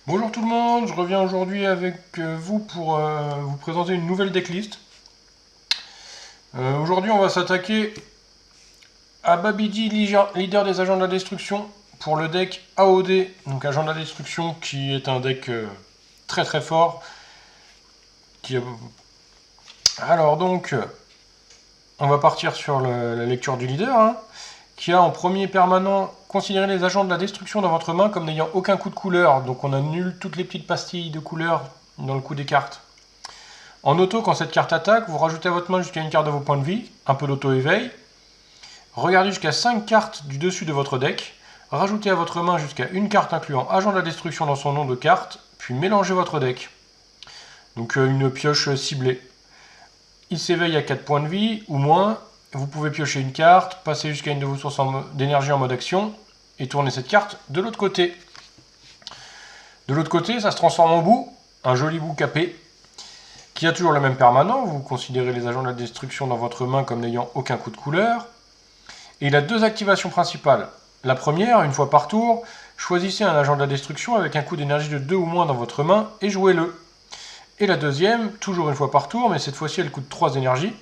Bonjour tout le monde, je reviens aujourd'hui avec vous pour vous présenter une nouvelle decklist. Aujourd'hui on va s'attaquer à Babidi, leader des agents de la destruction, pour le deck AOD, donc agent de la destruction, qui est un deck très très fort. Alors donc, on va partir sur la lecture du leader, qui a en premier permanent considéré les agents de la destruction dans votre main comme n'ayant aucun coup de couleur, donc on annule toutes les petites pastilles de couleur dans le coup des cartes. En auto, quand cette carte attaque, vous rajoutez à votre main jusqu'à une carte de vos points de vie, un peu d'auto-éveil. Regardez jusqu'à 5 cartes du dessus de votre deck, rajoutez à votre main jusqu'à une carte incluant agent de la destruction dans son nom de carte, puis mélangez votre deck. Donc une pioche ciblée. Il s'éveille à 4 points de vie ou moins. Vous pouvez piocher une carte, passer jusqu'à une de vos sources d'énergie en mode action et tourner cette carte de l'autre côté. De l'autre côté, ça se transforme en bout, un joli bout capé, qui a toujours le même permanent. Vous considérez les agents de la destruction dans votre main comme n'ayant aucun coup de couleur. Et il a deux activations principales. La première, une fois par tour, choisissez un agent de la destruction avec un coût d'énergie de 2 ou moins dans votre main et jouez-le. Et la deuxième, toujours une fois par tour, mais cette fois-ci elle coûte 3 énergies.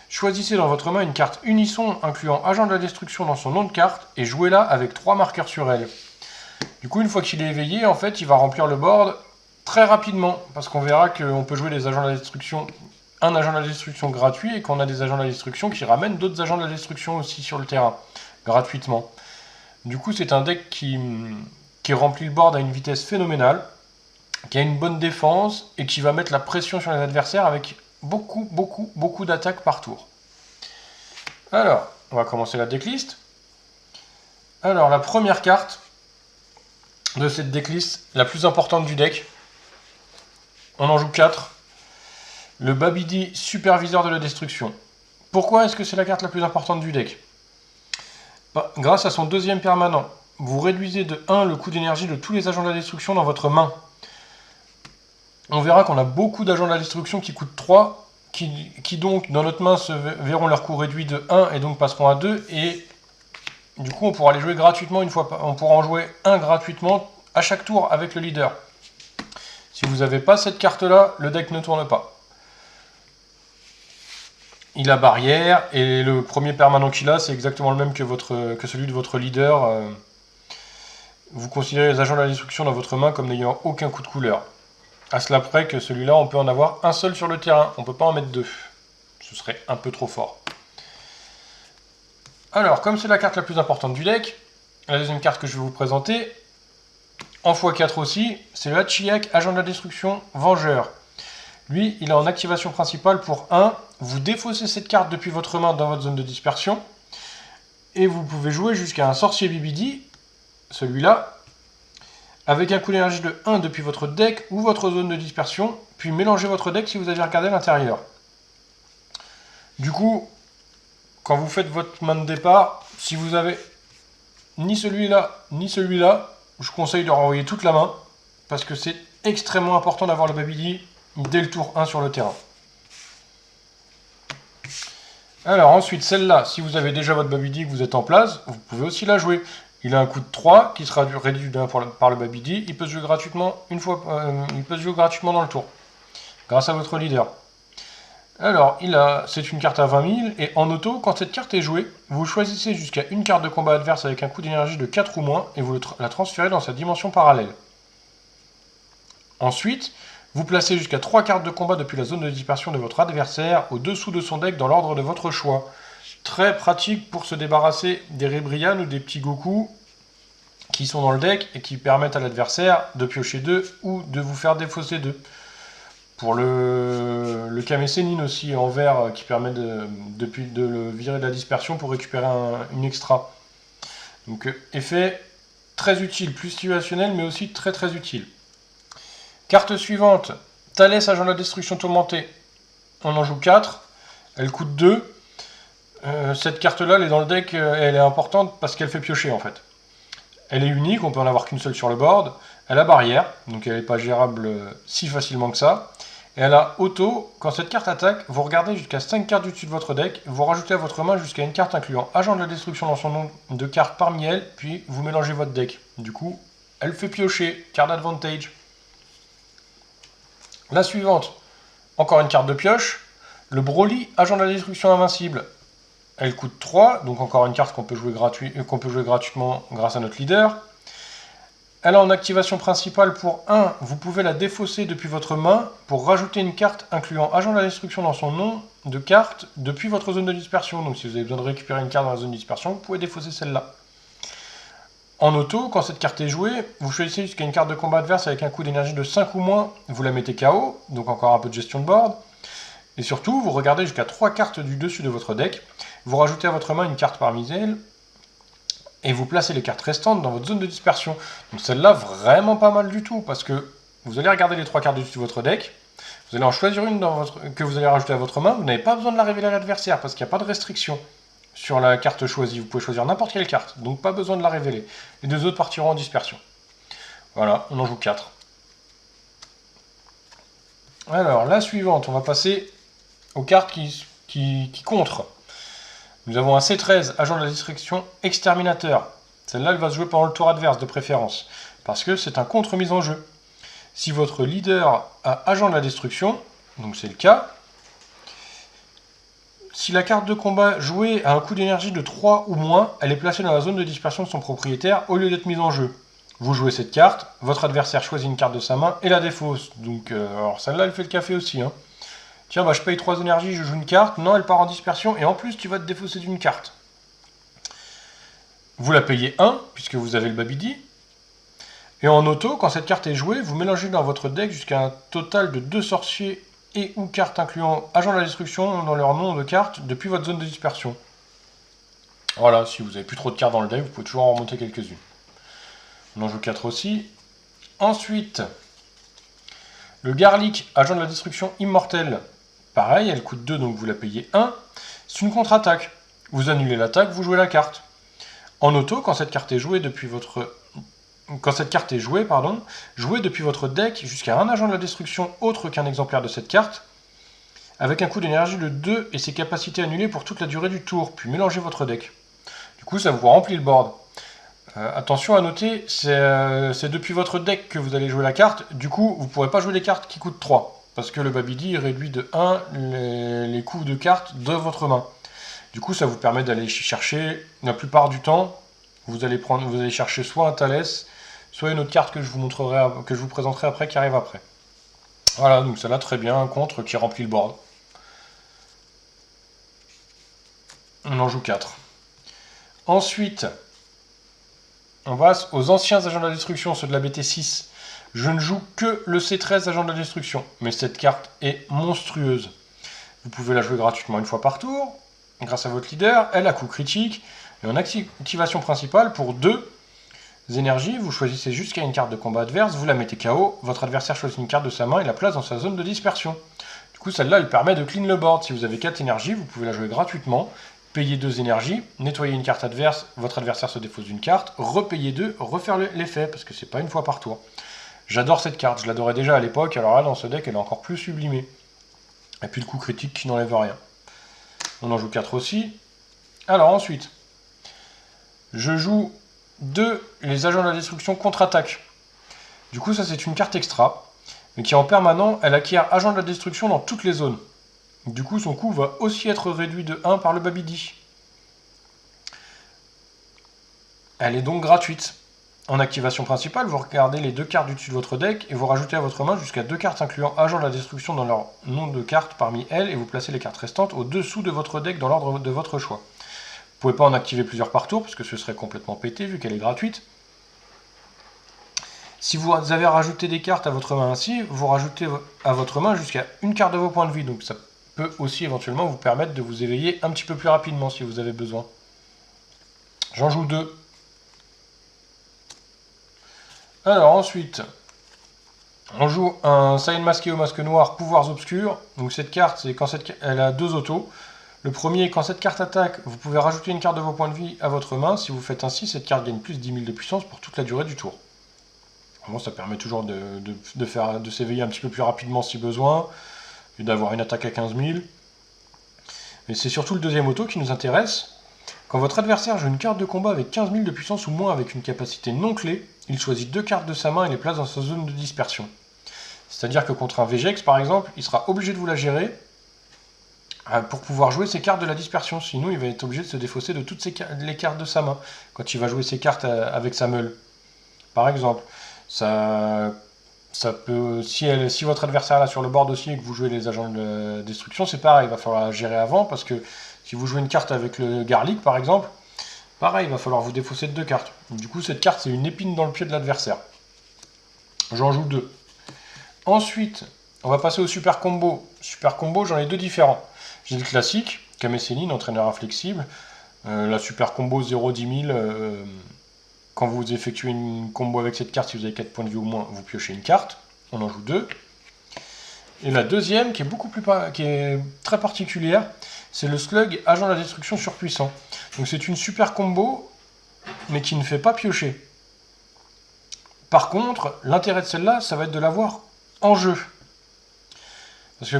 Choisissez dans votre main une carte unisson incluant agent de la destruction dans son nom de carte et jouez-la avec 3 marqueurs sur elle. Du coup, une fois qu'il est éveillé, en fait, il va remplir le board très rapidement, parce qu'on verra qu'on peut jouer des agents de la destruction, un agent de la destruction gratuit, et qu'on a des agents de la destruction qui ramènent d'autres agents de la destruction aussi sur le terrain, gratuitement. Du coup, c'est un deck qui remplit le board à une vitesse phénoménale, qui a une bonne défense, et qui va mettre la pression sur les adversaires avec beaucoup d'attaques par tour. Alors, on va commencer la decklist. Alors, la première carte de cette decklist, la plus importante du deck, on en joue 4. Le Babidi, superviseur de la destruction. Pourquoi est-ce que c'est la carte la plus importante du deck? Grâce à son deuxième permanent, vous réduisez de 1 le coût d'énergie de tous les agents de la destruction dans votre main. On verra qu'on a beaucoup d'agents de la destruction qui coûtent 3, qui donc dans notre main verront leur coût réduit de 1 et donc passeront à 2. Et du coup on pourra les jouer gratuitement une fois, on pourra en jouer un gratuitement à chaque tour avec le leader. Si vous n'avez pas cette carte là, le deck ne tourne pas. Il a barrière et le premier permanent qu'il a c'est exactement le même que celui de votre leader. Vous considérez les agents de la destruction dans votre main comme n'ayant aucun coup de couleur. À cela près que celui-là, on peut en avoir un seul sur le terrain. On ne peut pas en mettre deux. Ce serait un peu trop fort. Alors, comme c'est la carte la plus importante du deck, la deuxième carte que je vais vous présenter, en x4 aussi, c'est le Hachiyak, agent de la destruction, vengeur. Lui, il est en activation principale pour 1. Vous défaussez cette carte depuis votre main dans votre zone de dispersion. Et vous pouvez jouer jusqu'à un sorcier Babidi, celui-là, avec un coût d'énergie de 1 depuis votre deck ou votre zone de dispersion, puis mélangez votre deck si vous avez regardé à l'intérieur. Du coup, quand vous faites votre main de départ, si vous avez ni celui-là, ni celui-là, je conseille de renvoyer toute la main, parce que c'est extrêmement important d'avoir le Babidi dès le tour 1 sur le terrain. Alors ensuite, celle-là, si vous avez déjà votre Babidi que vous êtes en place, vous pouvez aussi la jouer. Il a un coût de 3 qui sera réduit d'1 par le Babidi. Il peut se jouer gratuitement dans le tour, grâce à votre leader. Alors, c'est une carte à 20 000 et en auto, quand cette carte est jouée, vous choisissez jusqu'à une carte de combat adverse avec un coût d'énergie de 4 ou moins et vous la transférez dans sa dimension parallèle. Ensuite, vous placez jusqu'à 3 cartes de combat depuis la zone de dispersion de votre adversaire au-dessous de son deck dans l'ordre de votre choix. Très pratique pour se débarrasser des Rébrian ou des petits Goku qui sont dans le deck et qui permettent à l'adversaire de piocher 2 ou de vous faire défausser 2. Pour le Kame Sennin aussi en vert qui permet de le virer de la dispersion pour récupérer une extra. Donc effet très utile, plus situationnel mais aussi très utile. Carte suivante, Thalès, agent de la destruction tourmentée. On en joue 4, elle coûte 2. Cette carte-là, elle est dans le deck, elle est importante parce qu'elle fait piocher en fait. Elle est unique, on peut en avoir qu'une seule sur le board. Elle a barrière, donc elle n'est pas gérable si facilement que ça. Et elle a auto, quand cette carte attaque, vous regardez jusqu'à 5 cartes du dessus de votre deck, vous rajoutez à votre main jusqu'à une carte incluant agent de la destruction dans son nom de carte parmi elles, puis vous mélangez votre deck. Du coup, elle fait piocher, card advantage. La suivante, encore une carte de pioche. Le Broly, agent de la destruction invincible. Elle coûte 3, donc encore une carte qu'on peut jouer gratuitement grâce à notre leader. Elle a en activation principale pour 1, vous pouvez la défausser depuis votre main pour rajouter une carte incluant agent de la destruction dans son nom de carte depuis votre zone de dispersion. Donc si vous avez besoin de récupérer une carte dans la zone de dispersion, vous pouvez défausser celle-là. En auto, quand cette carte est jouée, vous choisissez jusqu'à une carte de combat adverse avec un coût d'énergie de 5 ou moins, vous la mettez KO, donc encore un peu de gestion de board. Et surtout, vous regardez jusqu'à 3 cartes du dessus de votre deck, vous rajoutez à votre main une carte parmi elles, et vous placez les cartes restantes dans votre zone de dispersion. Donc celle-là, vraiment pas mal du tout, parce que vous allez regarder les 3 cartes du dessus de votre deck, vous allez en choisir une que vous allez rajouter à votre main, vous n'avez pas besoin de la révéler à l'adversaire, parce qu'il n'y a pas de restriction sur la carte choisie. Vous pouvez choisir n'importe quelle carte, donc pas besoin de la révéler. Les 2 autres partiront en dispersion. Voilà, on en joue 4. Alors, la suivante, on va passer aux cartes qui contrent. Nous avons un C13, agent de la destruction exterminateur. Celle-là, elle va se jouer pendant le tour adverse de préférence, parce que c'est un contre mise en jeu. Si votre leader a agent de la destruction, donc c'est le cas, si la carte de combat jouée a un coût d'énergie de 3 ou moins, elle est placée dans la zone de dispersion de son propriétaire au lieu d'être mise en jeu. Vous jouez cette carte, votre adversaire choisit une carte de sa main et la défausse. Donc, alors celle-là, elle fait le café aussi. Hein. Tiens, bah, je paye 3 énergies, je joue une carte. Non, elle part en dispersion et en plus, tu vas te défausser d'une carte. Vous la payez 1, puisque vous avez le Babidi. Et en auto, quand cette carte est jouée, vous mélangez dans votre deck jusqu'à un total de 2 sorciers et ou cartes incluant agent de la destruction dans leur nom de carte depuis votre zone de dispersion. Voilà, si vous n'avez plus trop de cartes dans le deck, vous pouvez toujours en remonter quelques-unes. On en joue 4 aussi. Ensuite, le Garlic, agent de la destruction immortelle. Pareil, elle coûte 2, donc vous la payez 1. C'est une contre-attaque. Vous annulez l'attaque, vous jouez la carte. En auto, quand cette carte est jouée depuis votre... jouez depuis votre deck jusqu'à un agent de la destruction autre qu'un exemplaire de cette carte, avec un coût d'énergie de 2 et ses capacités annulées pour toute la durée du tour, puis mélangez votre deck. Du coup, ça vous remplit le board. Attention à noter, c'est depuis votre deck que vous allez jouer la carte, du coup, vous ne pourrez pas jouer les cartes qui coûtent 3, parce que le Babidi réduit de 1 les coûts de cartes de votre main. Du coup, ça vous permet d'aller chercher, la plupart du temps, vous allez chercher soit un Thalès, soit une autre carte que je vous présenterai après, qui arrive après. Voilà, donc celle-là, très bien, un contre qui remplit le board. On en joue 4. Ensuite, on va aux anciens agents de la destruction, ceux de la BT6. Je ne joue que le C13 agent de la destruction, mais cette carte est monstrueuse. Vous pouvez la jouer gratuitement une fois par tour, grâce à votre leader. Elle a coup critique, et en activation principale, pour 2 énergies, vous choisissez jusqu'à une carte de combat adverse, vous la mettez KO, votre adversaire choisit une carte de sa main et la place dans sa zone de dispersion. Du coup, celle-là, elle permet de clean le board. Si vous avez 4 énergies, vous pouvez la jouer gratuitement, payer 2 énergies, nettoyer une carte adverse, votre adversaire se défausse d'une carte, repayer 2, refaire l'effet, parce que c'est pas une fois par tour. J'adore cette carte, je l'adorais déjà à l'époque, alors là, dans ce deck, elle est encore plus sublimée. Et puis le coup critique qui n'enlève rien. On en joue 4 aussi. Alors ensuite, je joue 2, les agents de la destruction contre-attaque. Du coup, ça c'est une carte extra, mais qui en permanent, elle acquiert agent de la destruction dans toutes les zones. Du coup, son coût va aussi être réduit de 1 par le Babidi. Elle est donc gratuite. En activation principale, vous regardez les 2 cartes du dessus de votre deck et vous rajoutez à votre main jusqu'à 2 cartes incluant agent de la destruction dans leur nom de carte parmi elles et vous placez les cartes restantes au-dessous de votre deck dans l'ordre de votre choix. Vous ne pouvez pas en activer plusieurs par tour parce que ce serait complètement pété vu qu'elle est gratuite. Si vous avez rajouté des cartes à votre main ainsi, vous rajoutez à votre main jusqu'à une carte de vos points de vie. Donc ça peut aussi éventuellement vous permettre de vous éveiller un petit peu plus rapidement si vous avez besoin. J'en joue 2. Alors ensuite, on joue un Saiyan masqué au masque noir, pouvoirs obscurs. Donc cette carte, c'est quand elle a 2 autos. Le premier, quand cette carte attaque, vous pouvez rajouter une carte de vos points de vie à votre main. Si vous faites ainsi, cette carte gagne plus 10 000 de puissance pour toute la durée du tour. Bon, ça permet toujours de s'éveiller un petit peu plus rapidement si besoin, et d'avoir une attaque à 15 000. Mais c'est surtout le deuxième auto qui nous intéresse. Quand votre adversaire joue une carte de combat avec 15 000 de puissance ou moins avec une capacité non clé, il choisit 2 cartes de sa main et les place dans sa zone de dispersion. C'est-à-dire que contre un Vegex, par exemple, il sera obligé de vous la gérer pour pouvoir jouer ses cartes de la dispersion. Sinon, il va être obligé de se défausser de toutes les cartes de sa main quand il va jouer ses cartes avec sa meule. Par exemple, ça peut, si votre adversaire est là sur le board aussi et que vous jouez les agents de destruction, c'est pareil, il va falloir la gérer avant, parce que si vous jouez une carte avec le Garlic, par exemple, pareil, il va falloir vous défausser de 2 cartes. Du coup, cette carte, c'est une épine dans le pied de l'adversaire. J'en joue 2. Ensuite, on va passer au super combo. Super combo, j'en ai 2 différents. J'ai le classique, Kame Sennin, entraîneur inflexible. La super combo 0-10 000, quand vous effectuez une combo avec cette carte, si vous avez 4 points de vie ou moins, vous piochez une carte. On en joue 2. Et la deuxième, qui est très particulière, c'est le Slug, agent de la destruction surpuissant. Donc c'est une super combo, mais qui ne fait pas piocher. Par contre, l'intérêt de celle-là, ça va être de l'avoir en jeu. Parce que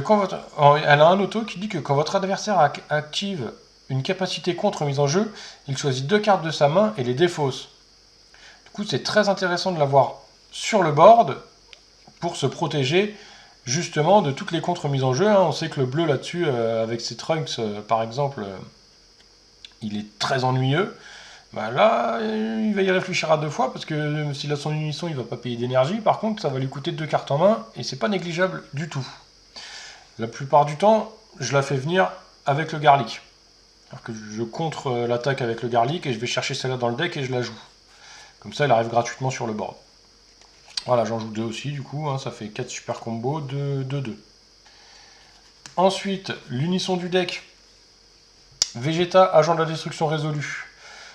elle a un auto qui dit que quand votre adversaire active une capacité contre mise en jeu, il choisit 2 cartes de sa main et les défausse. Du coup, c'est très intéressant de l'avoir sur le board pour se protéger justement de toutes les contre-mises en jeu. On sait que le bleu là-dessus, avec ses trunks par exemple, il est très ennuyeux. Bah là, il va y réfléchir à 2 fois, parce que s'il a son unisson, il va pas payer d'énergie. Par contre, ça va lui coûter 2 cartes en main, et c'est pas négligeable du tout. La plupart du temps, je la fais venir avec le Garlic. Alors que je contre l'attaque avec le Garlic, et je vais chercher celle-là dans le deck, et je la joue. Comme ça, elle arrive gratuitement sur le board. Voilà, j'en joue 2 aussi, du coup, ça fait 4 super combos de 2. Ensuite, l'unisson du deck. Vegeta, agent de la destruction résolue.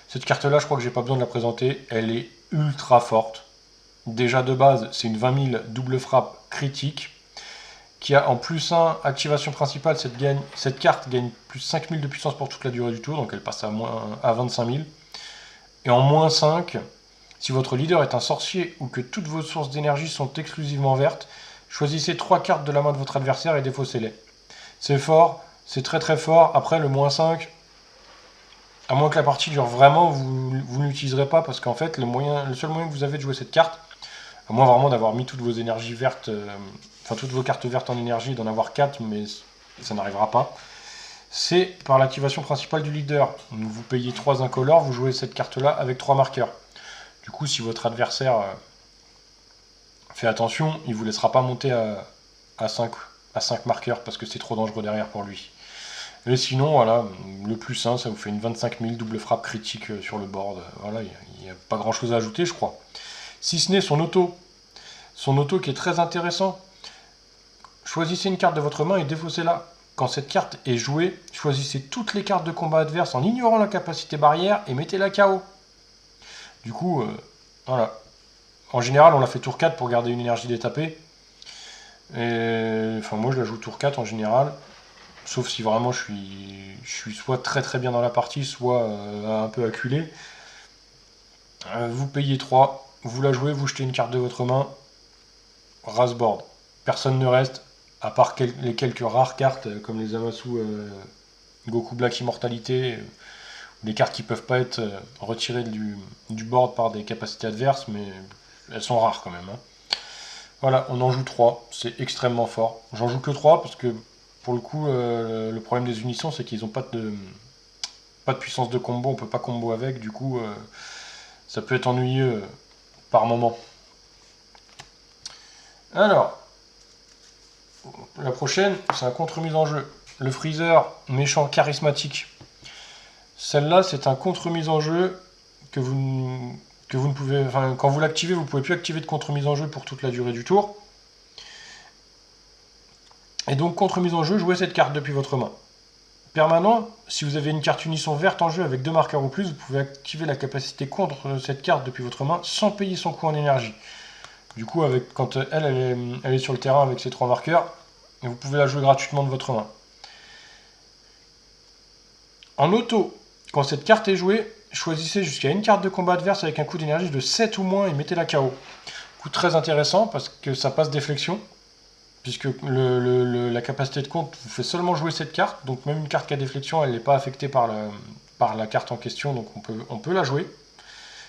Cette carte-là, je crois que j'ai pas besoin de la présenter. Elle est ultra forte. Déjà de base, c'est une 20 000 double frappe critique. Qui a en plus 1 activation principale. Cette carte gagne plus 5 000 de puissance pour toute la durée du tour. Donc elle passe à 25 000. Et en moins 5, si votre leader est un sorcier ou que toutes vos sources d'énergie sont exclusivement vertes, choisissez 3 cartes de la main de votre adversaire et défaussez-les. C'est fort, c'est très très fort. Après, le moins 5, à moins que la partie dure vraiment, vous ne l'utiliserez pas, parce qu'en fait, le seul moyen que vous avez de jouer cette carte, à moins vraiment d'avoir mis toutes vos énergies vertes, toutes vos cartes vertes en énergie, d'en avoir 4, mais ça n'arrivera pas, c'est par l'activation principale du leader. Vous payez 3 incolores, vous jouez cette carte-là avec 3 marqueurs. Du coup, si votre adversaire fait attention, il ne vous laissera pas monter à 5 marqueurs, parce que c'est trop dangereux derrière pour lui. Et sinon, voilà, le plus 1, ça vous fait une 25 000 double frappe critique sur le board. Voilà, il n'y a pas grand chose à ajouter, je crois. Si ce n'est son auto. Son auto qui est très intéressant. Choisissez une carte de votre main et défaussez-la. Quand cette carte est jouée, choisissez toutes les cartes de combat adverse en ignorant la capacité barrière et mettez-la KO. Du coup, voilà. En général, on la fait tour 4 pour garder une énergie détapée. Et, moi, je la joue tour 4 en général. Sauf si vraiment je suis soit très très bien dans la partie, soit un peu acculé. Vous payez 3, vous la jouez, vous jetez une carte de votre main, ras board. Personne ne reste, à part les quelques rares cartes, comme les Zamasu Goku Black Immortalité, des cartes qui peuvent pas être retirées du board par des capacités adverses, mais elles sont rares quand même. Voilà, on en joue 3, c'est extrêmement fort. J'en joue que 3 parce que pour le coup, le problème des unissons, c'est qu'ils n'ont pas de puissance de combo, on peut pas combo avec, du coup, ça peut être ennuyeux par moment. Alors, la prochaine, c'est un contre-mise en jeu. Le Freezer méchant charismatique. Celle-là, c'est un contre-mise en jeu que vous ne pouvez... quand vous l'activez, vous ne pouvez plus activer de contre-mise en jeu pour toute la durée du tour. Et donc, contre mise en jeu, jouez cette carte depuis votre main. Permanent, si vous avez une carte unisson verte en jeu avec 2 marqueurs ou plus, vous pouvez activer la capacité contre cette carte depuis votre main sans payer son coût en énergie. Du coup, quand elle est sur le terrain avec ses 3 marqueurs, vous pouvez la jouer gratuitement de votre main. En auto, quand cette carte est jouée, choisissez jusqu'à une carte de combat adverse avec un coût d'énergie de 7 ou moins et mettez-la KO. Coup très intéressant parce que ça passe déflexion. Puisque la capacité de compte vous fait seulement jouer cette carte, donc même une carte qui a déflexion, elle n'est pas affectée par la carte en question, donc on peut la jouer.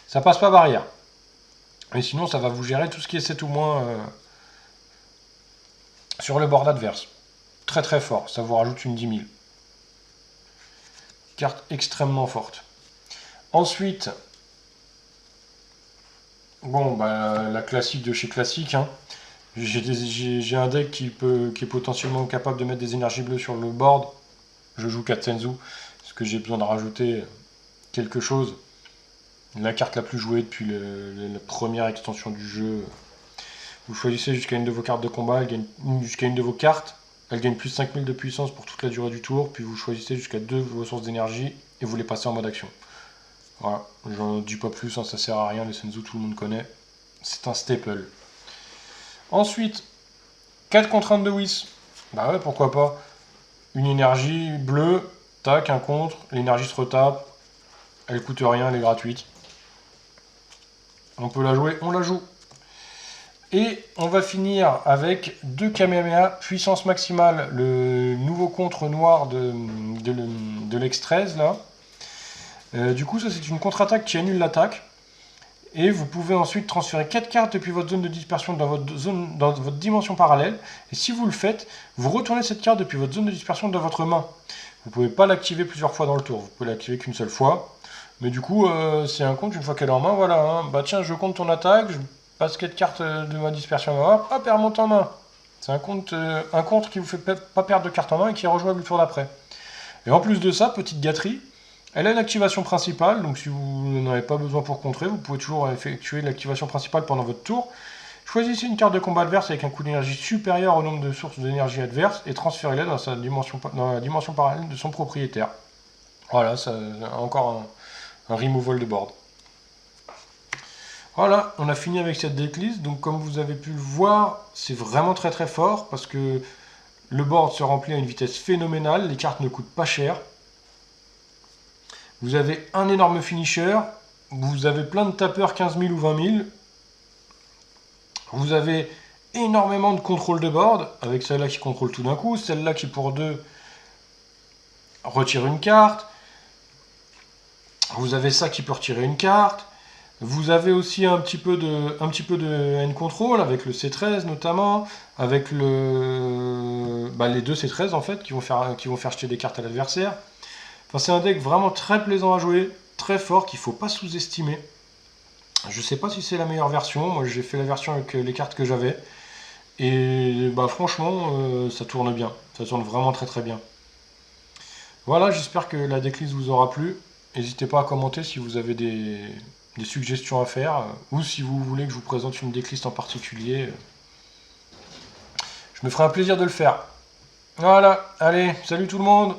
Ça passe pas barrière. Et sinon, ça va vous gérer tout ce qui est 7 ou moins sur le board adverse. Très très fort, ça vous rajoute une 10 000. Carte extrêmement forte. Ensuite, bon, bah, la classique de chez classique. Hein. J'ai un deck qui est potentiellement capable de mettre des énergies bleues sur le board. Je joue Katsenzu, parce que j'ai besoin de rajouter quelque chose. La carte la plus jouée depuis la première extension du jeu. Vous choisissez jusqu'à une de vos cartes de combat, elle gagne jusqu'à une de vos cartes. Elle gagne plus 5000 de puissance pour toute la durée du tour, puis vous choisissez jusqu'à 2 de vos sources d'énergie et vous les passez en mode action. Voilà, j'en dis pas plus, hein, ça sert à rien, les Senzu tout le monde connaît. C'est un staple. Ensuite, 4 contraintes de Whis. Bah ouais, pourquoi pas. Une énergie bleue, tac, un contre, l'énergie se retape, elle coûte rien, elle est gratuite. On peut la jouer, on la joue. Et on va finir avec 2 Kamehameha, puissance maximale, le nouveau contre noir de l'X13 là. Du coup, ça c'est une contre-attaque qui annule l'attaque. Et vous pouvez ensuite transférer 4 cartes depuis votre zone de dispersion dans votre dimension parallèle. Et si vous le faites, vous retournez cette carte depuis votre zone de dispersion dans votre main. Vous ne pouvez pas l'activer plusieurs fois dans le tour, vous pouvez l'activer qu'une seule fois. Mais du coup, c'est un compte, une fois qu'elle est en main, voilà. Hein. Bah tiens, je compte ton attaque, je passe 4 cartes de ma dispersion, hop, elle remonte en main. C'est un contre qui vous fait pas perdre de cartes en main et qui est rejouable le tour d'après. Et en plus de ça, petite gâterie, elle a une activation principale, donc si vous n'en avez pas besoin pour contrer, vous pouvez toujours effectuer l'activation principale pendant votre tour. Choisissez une carte de combat adverse avec un coût d'énergie supérieur au nombre de sources d'énergie adverse et transférez-la dans la dimension parallèle de son propriétaire. Voilà, ça encore un removal de board. Voilà, on a fini avec cette decklist. Donc comme vous avez pu le voir, c'est vraiment très très fort parce que le board se remplit à une vitesse phénoménale, les cartes ne coûtent pas cher. Vous avez un énorme finisher, vous avez plein de tapeurs 15 000 ou 20 000. Vous avez énormément de contrôle de board, avec celle-là qui contrôle tout d'un coup, celle-là qui pour 2 retire une carte. Vous avez ça qui peut retirer une carte. Vous avez aussi un petit peu de end control avec le C13 notamment, avec les deux C13 en fait qui vont faire jeter des cartes à l'adversaire. Enfin, c'est un deck vraiment très plaisant à jouer, très fort, qu'il ne faut pas sous-estimer. Je ne sais pas si c'est la meilleure version, moi j'ai fait la version avec les cartes que j'avais. Et bah franchement, ça tourne bien, ça tourne vraiment très très bien. Voilà, j'espère que la decklist vous aura plu. N'hésitez pas à commenter si vous avez des suggestions à faire, ou si vous voulez que je vous présente une decklist en particulier. Je me ferai un plaisir de le faire. Voilà, allez, salut tout le monde!